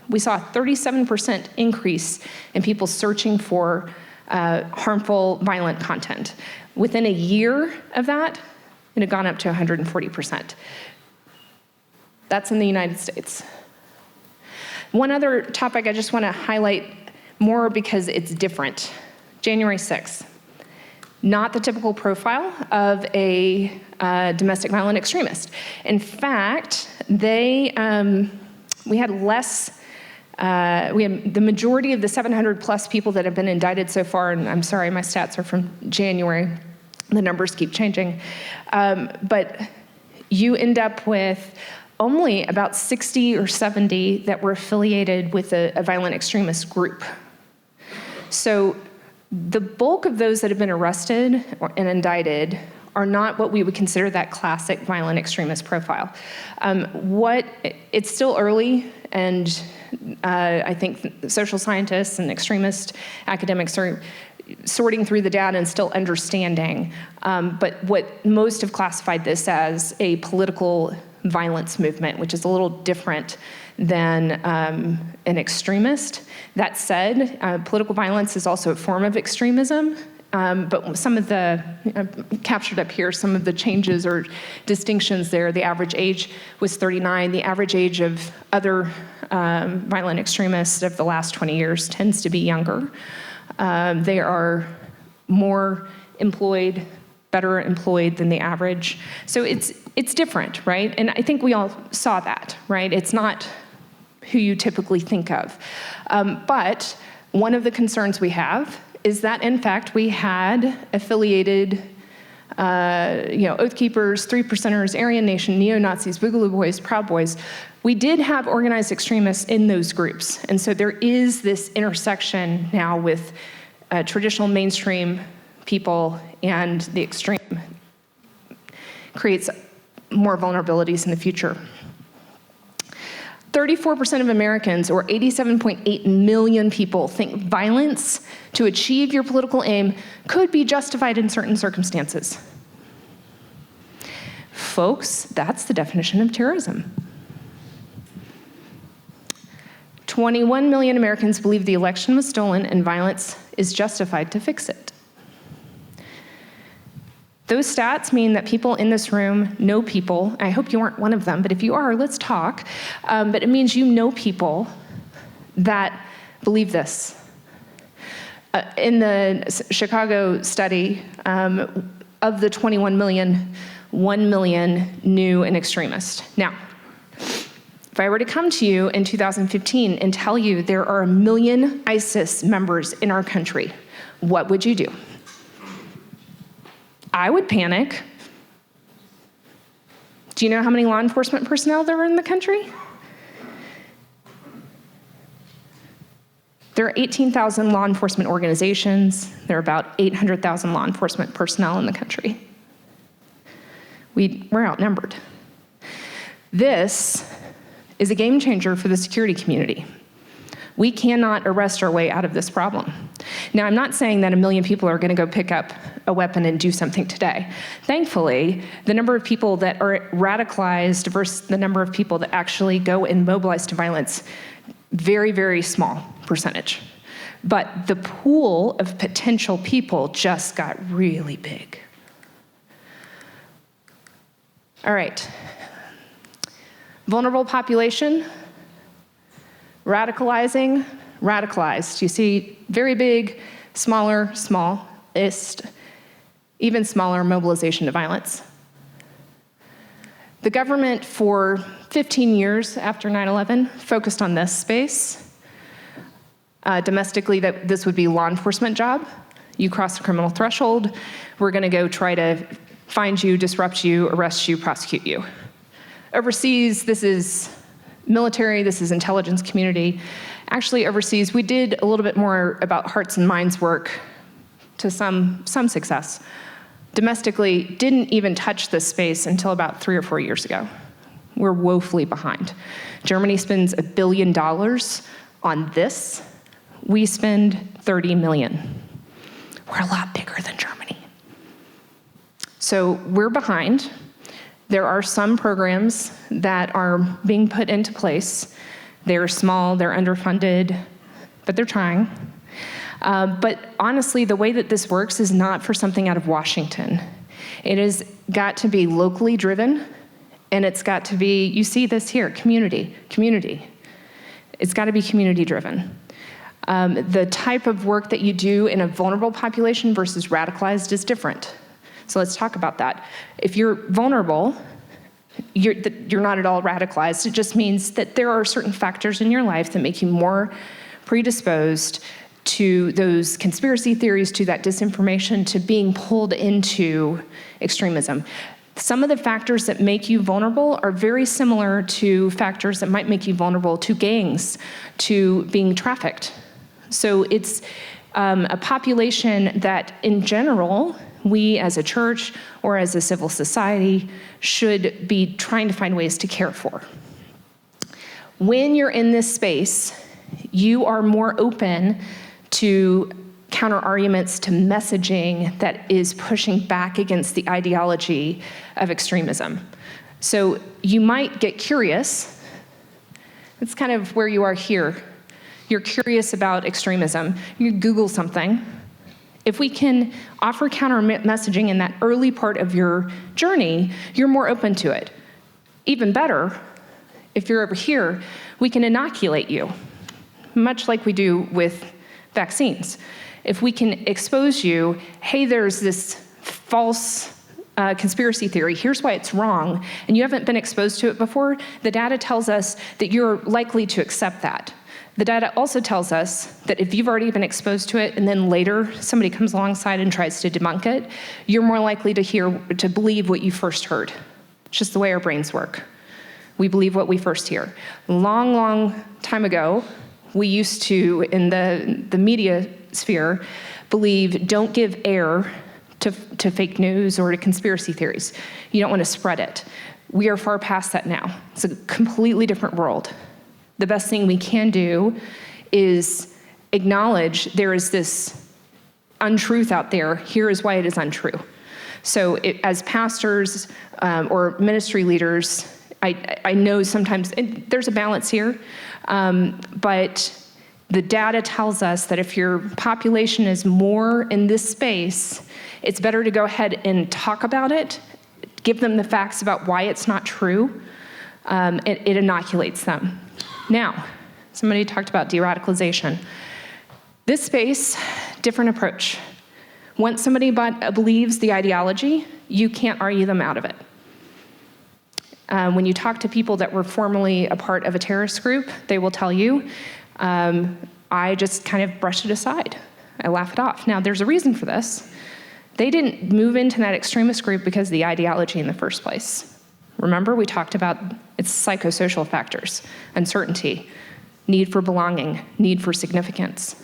[SPEAKER 1] we saw a 37% increase in people searching for harmful, violent content. Within a year of that, it had gone up to 140%. That's in the United States. One other topic I just want to highlight more because it's different. January 6th. Not the typical profile of a domestic violent extremist. In fact, we had less. We had the majority of the 700 plus people that have been indicted so far, and I'm sorry, my stats are from January. The numbers keep changing. But you end up with only about 60 or 70 that were affiliated with a violent extremist group. So the bulk of those that have been arrested and indicted are not what we would consider that classic violent extremist profile. It's still early, and I think social scientists and extremist academics are sorting through the data and still understanding. But what most have classified this as a political violence movement, which is a little different than an extremist. That said, political violence is also a form of extremism. But some of the, captured up here, some of the changes or distinctions there. The average age was 39. The average age of other violent extremists of the last 20 years tends to be younger. They are more employed, better employed than the average. So it's different, right? And I think we all saw that, right? It's not who you typically think of. But one of the concerns we have is that, in fact, we had affiliated, Oath Keepers, Three Percenters, Aryan Nation, neo-Nazis, Boogaloo Boys, Proud Boys. We did have organized extremists in those groups. And so there is this intersection now with traditional mainstream people and the extreme. Creates more vulnerabilities in the future. 34% of Americans, or 87.8 million people, think violence to achieve your political aim could be justified in certain circumstances. Folks, that's the definition of terrorism. 21 million Americans believe the election was stolen and violence is justified to fix it. Those stats mean that people in this room know people. I hope you aren't one of them, but if you are, let's talk. But it means you know people that believe this. In the Chicago study, of the 21 million, 1 million knew an extremist. Now, if I were to come to you in 2015 and tell you there are 1 million ISIS members in our country, what would you do? I would panic. Do you know how many law enforcement personnel there are in the country? There are 18,000 law enforcement organizations. There are about 800,000 law enforcement personnel in the country. We're outnumbered. This is a game changer for the security community. We cannot arrest our way out of this problem. Now, I'm not saying that 1 million people are going to go pick up a weapon and do something today. Thankfully, the number of people that are radicalized versus the number of people that actually go and mobilize to violence, very, very small percentage. But the pool of potential people just got really big. All right. Vulnerable population. Radicalizing, radicalized. You see very big, smaller, smallest. even smaller, mobilization to violence. The government for 15 years after 9/11 focused on this space. Domestically, this would be law enforcement job. You cross the criminal threshold, we're gonna go try to find you, disrupt you, arrest you, prosecute you. Overseas, this is military, this is intelligence community. Actually, overseas, we did a little bit more about hearts and minds work to some success. Domestically, didn't even touch this space until about 3 or 4 years ago. We're woefully behind. Germany spends $1 billion on this. We spend 30 million. We're a lot bigger than Germany. So we're behind. There are some programs that are being put into place. They're small, they're underfunded, but they're trying. But honestly, the way that this works is not for something out of Washington. It has got to be locally driven, and it's got to be, you see this here, community. It's got to be community driven. The type of work that you do in a vulnerable population versus radicalized is different. So let's talk about that. If you're vulnerable, you're not at all radicalized. It just means that there are certain factors in your life that make you more predisposed to those conspiracy theories, to that disinformation, to being pulled into extremism. Some of the factors that make you vulnerable are very similar to factors that might make you vulnerable to gangs, to being trafficked. So it's a population that, in general, we as a church or as a civil society should be trying to find ways to care for. When you're in this space, you are more open to counter-arguments, to messaging that is pushing back against the ideology of extremism. So you might get curious. It's kind of where you are here. You're curious about extremism. You Google something. If we can offer counter-messaging in that early part of your journey, you're more open to it. Even better, if you're over here, we can inoculate you, much like we do with vaccines. If we can expose you, hey, there's this false conspiracy theory, here's why it's wrong, and you haven't been exposed to it before, the data tells us that you're likely to accept that. The data also tells us that if you've already been exposed to it and then later somebody comes alongside and tries to debunk it, you're more likely to believe what you first heard. It's just the way our brains work. We believe what we first hear. Long, long time ago, we used to, in the media sphere, believe don't give air to fake news or to conspiracy theories. You don't want to spread it. We are far past that now. It's a completely different world. The best thing we can do is acknowledge there is this untruth out there. Here is why it is untrue. So as pastors or ministry leaders, I know sometimes there's a balance here, but the data tells us that if your population is more in this space, it's better to go ahead and talk about it, give them the facts about why it's not true. It inoculates them. Now, somebody talked about de-radicalization. This space, different approach. Once somebody believes the ideology, you can't argue them out of it. When you talk to people that were formerly a part of a terrorist group, they will tell you, I just kind of brushed it aside. I laugh it off. Now, there's a reason for this. They didn't move into that extremist group because of the ideology in the first place. Remember, we talked about its psychosocial factors, uncertainty, need for belonging, need for significance.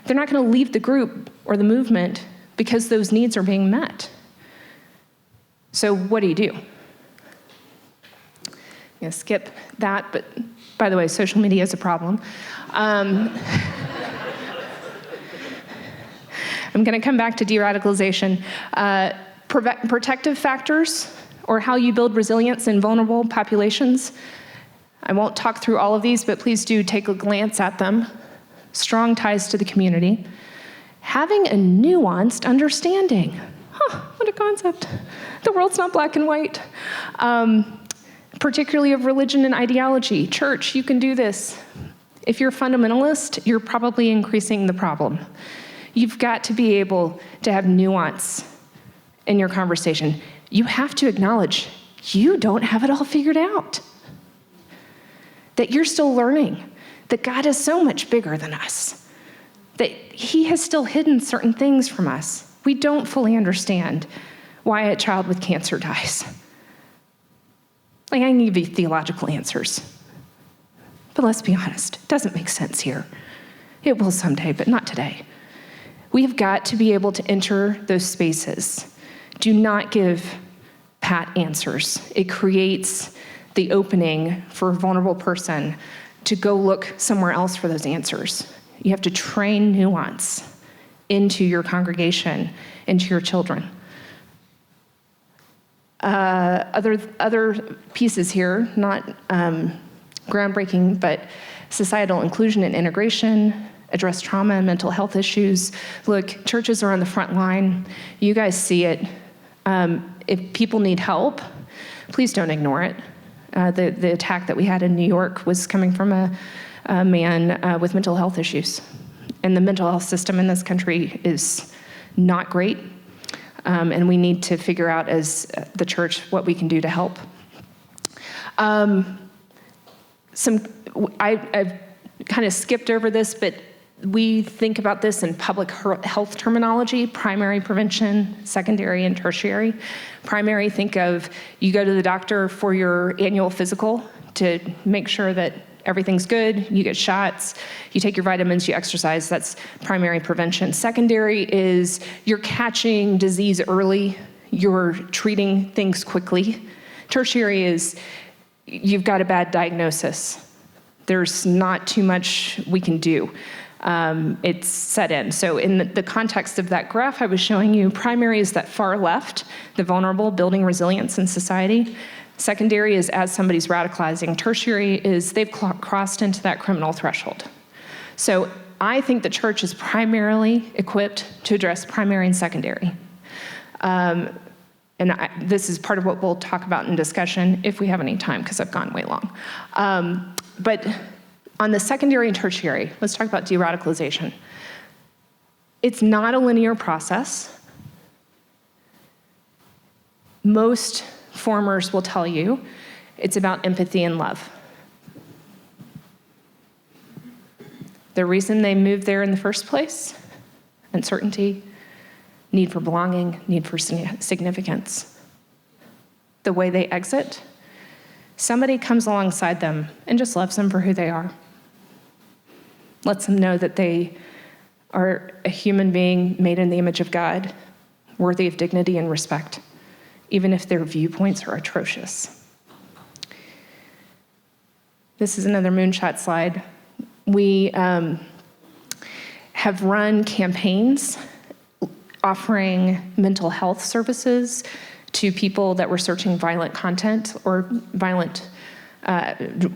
[SPEAKER 1] They're not going to leave the group or the movement because those needs are being met. So what do you do? I'm going to skip that, but by the way, social media is a problem. I'm going to come back to de-radicalization. Protective factors, or how you build resilience in vulnerable populations. I won't talk through all of these, but please do take a glance at them. Strong ties to the community. Having a nuanced understanding. What a concept. The world's not black and white. Particularly of religion and ideology. Church, you can do this. If you're a fundamentalist, you're probably increasing the problem. You've got to be able to have nuance in your conversation, you have to acknowledge you don't have it all figured out. That you're still learning, that God is so much bigger than us, that he has still hidden certain things from us. We don't fully understand why a child with cancer dies. Like, I can give you theological answers, but let's be honest, it doesn't make sense here. It will someday, but not today. We have got to be able to enter those spaces. Do not give pat answers. It creates the opening for a vulnerable person to go look somewhere else for those answers. You have to train nuance into your congregation, into your children. Other pieces here, not groundbreaking, but societal inclusion and integration, address trauma and mental health issues. Look, churches are on the front line. You guys see it. If people need help, please don't ignore it. The attack that we had in New York was coming from a man with mental health issues. And the mental health system in this country is not great. And we need to figure out as the church what we can do to help. I've kind of skipped over this, but we think about this in public health terminology: primary prevention, secondary, and tertiary. Primary, think of you go to the doctor for your annual physical to make sure that everything's good, you get shots, you take your vitamins, you exercise. That's primary prevention. Secondary is you're catching disease early, you're treating things quickly. Tertiary is you've got a bad diagnosis. There's not too much we can do. It's set in. So in the context of that graph I was showing you, primary is that far left, the vulnerable, building resilience in society. Secondary is as somebody's radicalizing. Tertiary is they've crossed into that criminal threshold. So I think the church is primarily equipped to address primary and secondary. This is part of what we'll talk about in discussion if we have any time, because I've gone way long. But on the secondary and tertiary, let's talk about de-radicalization. It's not a linear process. Most formers will tell you it's about empathy and love. The reason they moved there in the first place: uncertainty, need for belonging, need for significance. The way they exit, somebody comes alongside them and just loves them for who they are. Lets them know that they are a human being made in the image of God, worthy of dignity and respect, even if their viewpoints are atrocious. This is another moonshot slide. We have run campaigns offering mental health services to people that were searching violent content or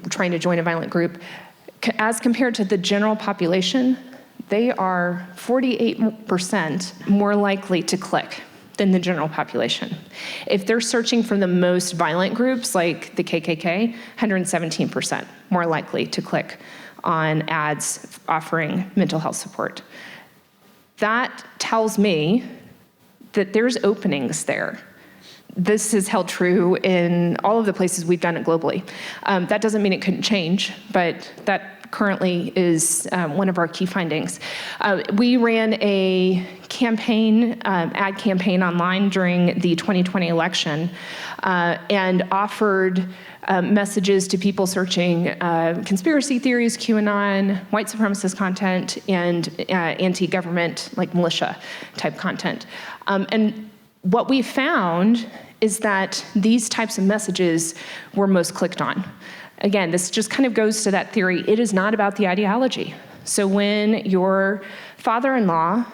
[SPEAKER 1] trying to join a violent group. As compared to the general population, they are 48% more likely to click than the general population. If they're searching for the most violent groups like the KKK, 117% more likely to click on ads offering mental health support. That tells me that there's openings there. This is held true in all of the places we've done it globally. That doesn't mean it couldn't change, but that currently is one of our key findings. We ran a campaign, ad campaign online during the 2020 election and offered messages to people searching conspiracy theories, QAnon, white supremacist content, and anti-government, like militia type content. And what we found is that these types of messages were most clicked on. Again, this just kind of goes to that theory. It is not about the ideology. So when your father-in-law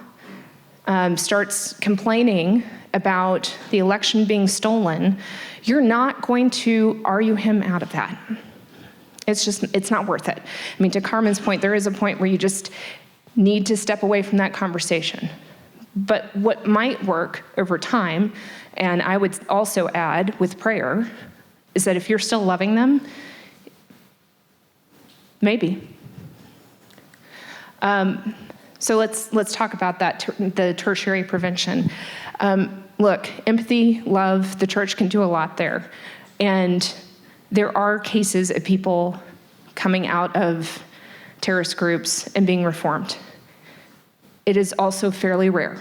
[SPEAKER 1] starts complaining about the election being stolen, you're not going to argue him out of that. It's not worth it. I mean, to Carmen's point, there is a point where you just need to step away from that conversation. But what might work over time, and I would also add with prayer, is that if you're still loving them, maybe. So let's talk about that, the tertiary prevention. Look, empathy, love, the church can do a lot there. And there are cases of people coming out of terrorist groups and being reformed. It is also fairly rare.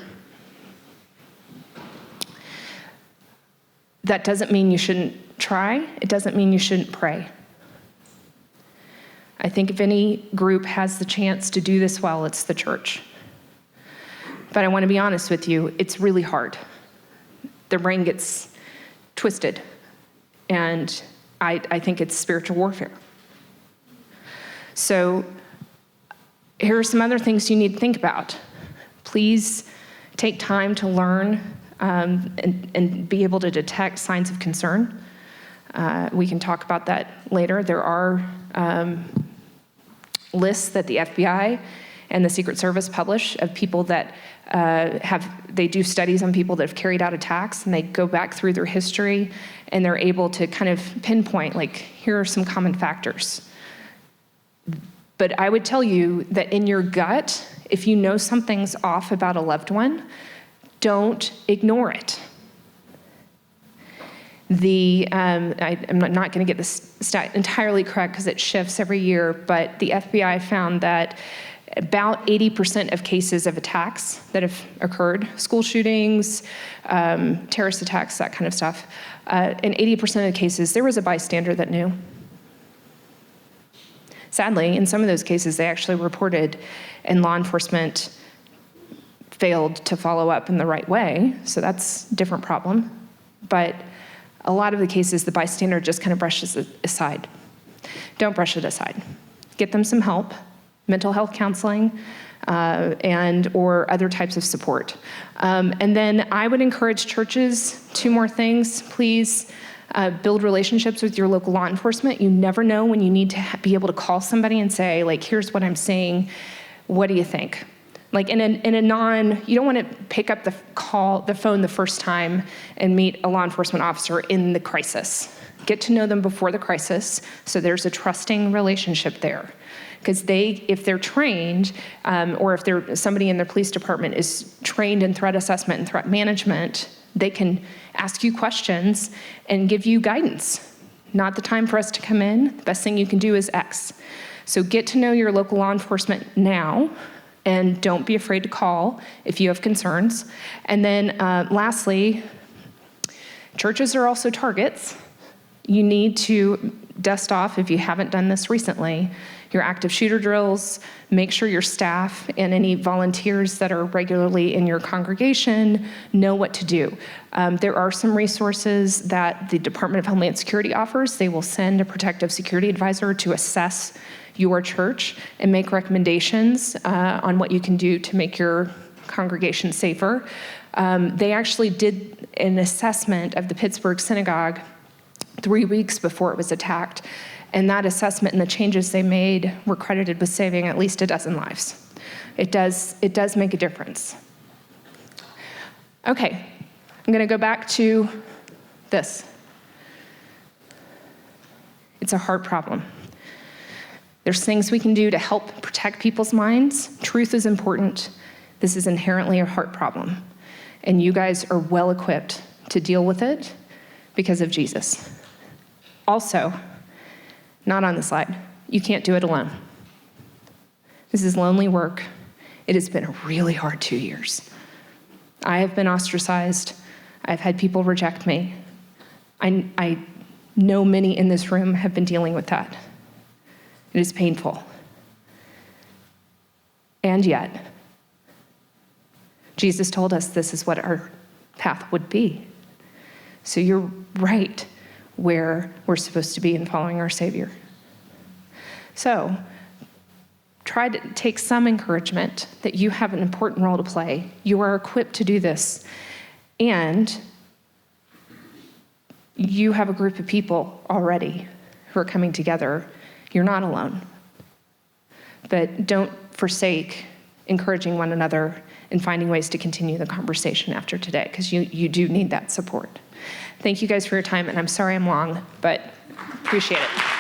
[SPEAKER 1] That doesn't mean you shouldn't try. It doesn't mean you shouldn't pray. I think if any group has the chance to do this well, it's the church. But I want to be honest with you, it's really hard. The brain gets twisted, and I think it's spiritual warfare. So here are some other things you need to think about. Please take time to learn and be able to detect signs of concern. We can talk about that later. There are lists that the FBI and the Secret Service publish of people that they do studies on people that have carried out attacks, and they go back through their history, and they're able to kind of pinpoint, like, here are some common factors. But I would tell you that in your gut, if you know something's off about a loved one, don't ignore it. I'm not going to get this stat entirely correct because it shifts every year, but the FBI found that about 80% of cases of attacks that have occurred, school shootings, terrorist attacks, that kind of stuff, in 80% of the cases, there was a bystander that knew. Sadly, in some of those cases, they actually reported, and law enforcement failed to follow up in the right way, so that's a different problem. But a lot of the cases, the bystander just kind of brushes it aside. Don't brush it aside. Get them some help, mental health counseling, or other types of support. And then I would encourage churches, 2 more things, please. Build relationships with your local law enforcement. You never know when you need to be able to call somebody and say, like, here's what I'm seeing, what do you think? Like you don't want to pick up the phone the first time and meet a law enforcement officer in the crisis. Get to know them before the crisis, so there's a trusting relationship there. Because if they're trained, or if somebody in their police department is trained in threat assessment and threat management, they can ask you questions and give you guidance. Not the time for us to come in. The best thing you can do is X. So get to know your local law enforcement now, and don't be afraid to call if you have concerns. And then lastly, churches are also targets. You need to dust off, if you haven't done this recently, your active shooter drills. Make sure your staff and any volunteers that are regularly in your congregation know what to do. There are some resources that the Department of Homeland Security offers. They will send a protective security advisor to assess your church and make recommendations on what you can do to make your congregation safer. They actually did an assessment of the Pittsburgh synagogue 3 weeks before it was attacked. And that assessment and the changes they made were credited with saving at least 12 lives. It does make a difference. Okay, I'm gonna go back to this. It's a hard problem. There's things we can do to help protect people's minds. Truth is important. This is inherently a heart problem. And you guys are well equipped to deal with it because of Jesus. Also, not on the slide, you can't do it alone. This is lonely work. It has been a really hard 2 years. I have been ostracized. I've had people reject me. I know many in this room have been dealing with that. It is painful. And yet, Jesus told us this is what our path would be. So you're right where we're supposed to be in following our Savior. So try to take some encouragement that you have an important role to play. You are equipped to do this. And you have a group of people already who are coming together. You're not alone. But don't forsake encouraging one another and finding ways to continue the conversation after today, because you do need that support. Thank you guys for your time, and I'm sorry I'm long, but appreciate it.